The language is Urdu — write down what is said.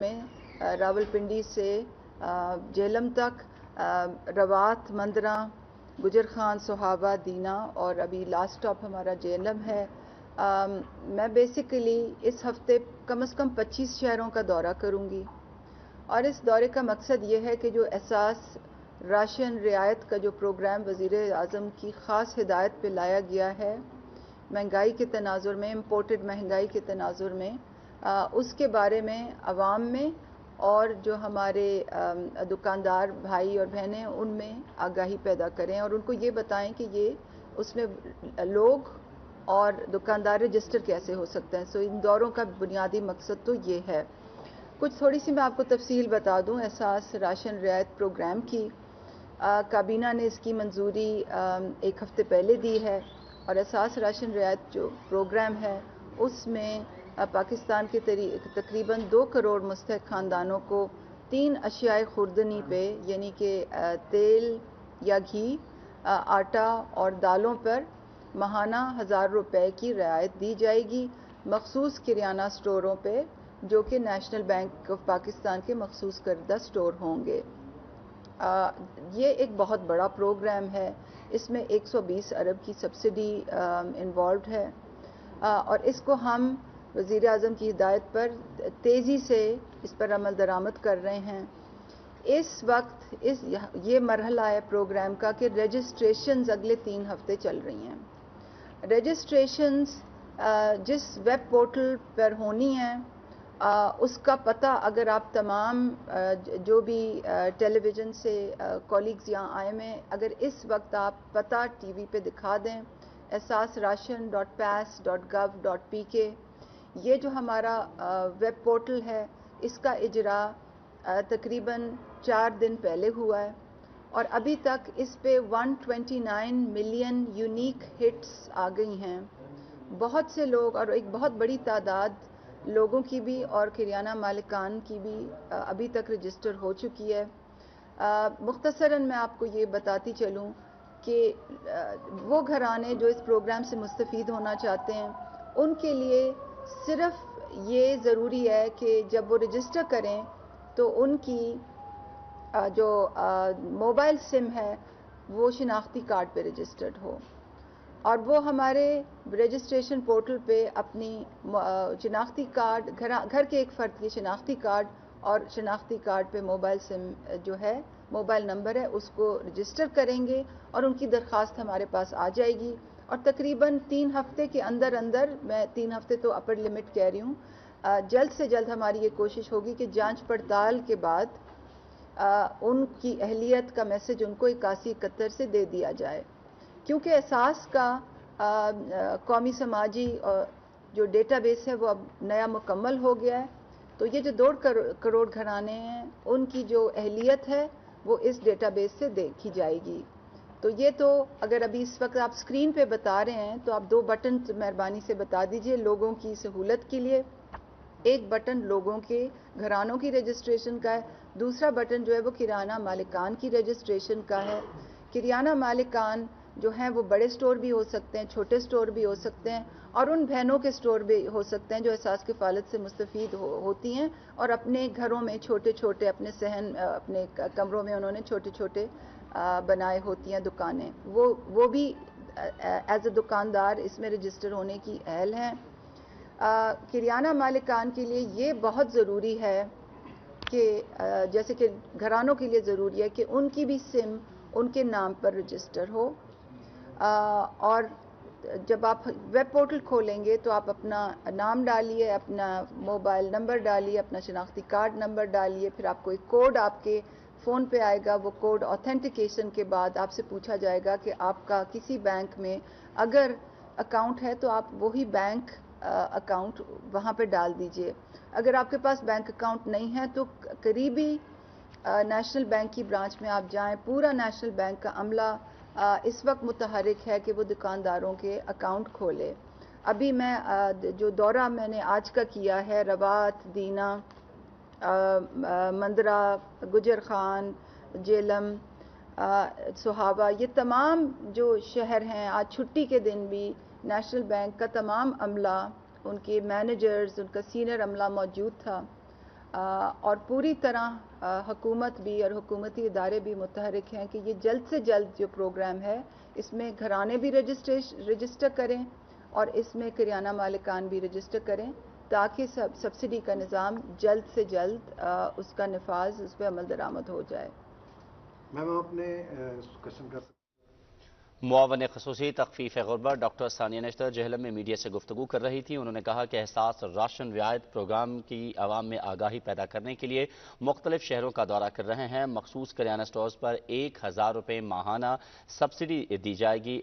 میں راولپنڈی سے جہلم تک روات، مندرہ، گجر خان، سہاوا، دینا اور ابھی لاسٹ اسٹاپ ہمارا جہلم ہے۔ میں بیسیکلی اس ہفتے کم از کم 25 شہروں کا دورہ کروں گی، اور اس دورے کا مقصد یہ ہے کہ جو احساس راشن رعایت کا جو پروگرام وزیر اعظم کی خاص ہدایت پہ لایا گیا ہے مہنگائی کے تناظر میں، امپورٹڈ مہنگائی کے تناظر میں، اس کے بارے میں عوام میں اور جو ہمارے دکاندار بھائی اور بہنیں ان میں آگاہی پیدا کریں، اور ان کو یہ بتائیں کہ یہ اس میں لوگ اور دکاندار رجسٹر کیسے ہو سکتے ہیں۔ ان دوروں کا بنیادی مقصد تو یہ ہے۔ کچھ تھوڑی سی میں آپ کو تفصیل بتا دوں احساس راشن رعایت پروگرام کی۔ کابینہ نے اس کی منظوری ایک ہفتے پہلے دی ہے، اور احساس راشن رعایت جو پروگرام ہے اس میں پاکستان کے تقریباً 2 کروڑ مستحق خاندانوں کو 3 اشیاء خوردنی پہ، یعنی کہ تیل یا گھی، آٹا اور دالوں پر ماہانہ 1000 روپے کی رعایت دی جائے گی، مخصوص کریانہ سٹوروں پہ جو کہ نیشنل بینک آف پاکستان کے مخصوص کردہ سٹور ہوں گے۔ یہ ایک بہت بڑا پروگرام ہے، اس میں 120 ارب کی سبسڈی انوالوڈ ہے، اور اس کو ہم وزیر اعظم کی ہدایت پر تیزی سے اس پر عمل درآمد کر رہے ہیں۔ اس وقت یہ مرحلہ ہے پروگرام کا کہ رجسٹریشنز اگلے 3 ہفتے چل رہی ہیں۔ رجسٹریشنز جس ویب پورٹل پر ہونی ہیں اس کا پتہ اگر آپ تمام جو بھی ٹیلی ویژن سے کولیگز یہاں آئے میں اگر اس وقت آپ پتہ ٹی وی پہ دکھا دیں asasration.pas.gov.pk، یہ جو ہمارا ویب پورٹل ہے اس کا اجرا تقریباً 4 دن پہلے ہوا ہے، اور ابھی تک اس پہ 129 ملین یونیک ہٹس آ گئی ہیں۔ بہت سے لوگ اور ایک بہت بڑی تعداد لوگوں کی بھی اور کریانہ مالکان کی بھی ابھی تک رجسٹر ہو چکی ہے۔ مختصراً میں آپ کو یہ بتاتی چلوں کہ وہ گھرانے جو اس پروگرام سے مستفید ہونا چاہتے ہیں ان کے لیے صرف یہ ضروری ہے کہ جب وہ رجسٹر کریں تو ان کی جو موبائل سم ہے وہ شناختی کارڈ پہ رجسٹرڈ ہو، اور وہ ہمارے رجسٹریشن پورٹل پہ اپنی شناختی کارڈ گھر کے ایک فرد کی شناختی کارڈ اور شناختی کارڈ پہ موبائل سم جو ہے موبائل نمبر ہے اس کو رجسٹر کریں گے، اور ان کی درخواست ہمارے پاس آ جائے گی، اور تقریباً 3 ہفتے کے اندر میں 3 ہفتے تو اپر لمٹ کہہ رہی ہوں، جلد سے جلد ہماری یہ کوشش ہوگی کہ جانچ پڑتال کے بعد ان کی اہلیت کا میسج ان کو 8171 سے دے دیا جائے، کیونکہ احساس کا قومی سماجی جو ڈیٹا بیس ہے وہ اب نیا مکمل ہو گیا ہے، تو یہ جو 2 کروڑ گھرانے ہیں ان کی جو اہلیت ہے وہ اس ڈیٹا بیس سے دیکھی جائے گی۔ تو یہ تو اگر ابھی اس وقت آپ اسکرین پہ بتا رہے ہیں تو آپ 2 بٹن مہربانی سے بتا دیجئے لوگوں کی سہولت کے لیے۔ ایک بٹن لوگوں کے گھرانوں کی رجسٹریشن کا ہے، دوسرا بٹن جو ہے وہ کریانہ مالکان کی رجسٹریشن کا ہے۔ کریانہ مالکان جو ہیں وہ بڑے سٹور بھی ہو سکتے ہیں، چھوٹے سٹور بھی ہو سکتے ہیں، اور ان بہنوں کے سٹور بھی ہو سکتے ہیں جو احساس کفالت سے مستفید ہوتی ہیں اور اپنے گھروں میں چھوٹے چھوٹے اپنے صحن اپنے کمروں میں انہوں نے چھوٹے چھوٹے بنائے ہوتی ہیں دکانیں، وہ بھی ایز اے دکاندار اس میں رجسٹر ہونے کی اہل ہیں۔ کریانہ مالکان کے لیے یہ بہت ضروری ہے کہ جیسے کہ گھرانوں کے لیے ضروری ہے کہ ان کی بھی سم ان کے نام پر رجسٹر ہو، اور جب آپ ویب پورٹل کھولیں گے تو آپ اپنا نام ڈالیے، اپنا موبائل نمبر ڈالیے، اپنا شناختی کارڈ نمبر ڈالیے، پھر آپ کو ایک کوڈ آپ کے فون پہ آئے گا، وہ کوڈ آتھینٹیکیشن کے بعد آپ سے پوچھا جائے گا کہ آپ کا کسی بینک میں اگر اکاؤنٹ ہے تو آپ وہی بینک اکاؤنٹ وہاں پہ ڈال دیجئے۔ اگر آپ کے پاس بینک اکاؤنٹ نہیں ہے تو قریبی نیشنل بینک کی برانچ میں آپ جائیں، پورا نیشنل بینک کا عملہ اس وقت متحرک ہے کہ وہ دکانداروں کے اکاؤنٹ کھولے۔ ابھی میں جو دورہ میں نے آج کا کیا ہے روات، دینا، مندرہ، گجر خان، جہلم، سہاوا، یہ تمام جو شہر ہیں آج چھٹی کے دن بھی نیشنل بینک کا تمام عملہ، ان کے مینیجرز، ان کا سینئر عملہ موجود تھا، اور پوری طرح حکومت بھی اور حکومتی ادارے بھی متحرک ہیں کہ یہ جلد سے جلد جو پروگرام ہے اس میں گھرانے بھی رجسٹر کریں اور اس میں کریانہ مالکان بھی رجسٹر کریں تاکہ سبسڈی کا نظام جلد سے جلد اس کا نفاذ اس پہ عمل درآمد ہو جائے. میم آپ نے کوشچن کر سکتے. معاون خصوصی تخفیف غربت ڈاکٹر ثانیہ نشتر جہلم میں میڈیا سے گفتگو کر رہی تھی. انہوں نے کہا کہ احساس راشن رعایت پروگرام کی عوام میں آگاہی پیدا کرنے کے لیے مختلف شہروں کا دورہ کر رہے ہیں. مخصوص کریانہ سٹورز پر 1000 روپے ماہانہ سبسڈی دی جائے گی.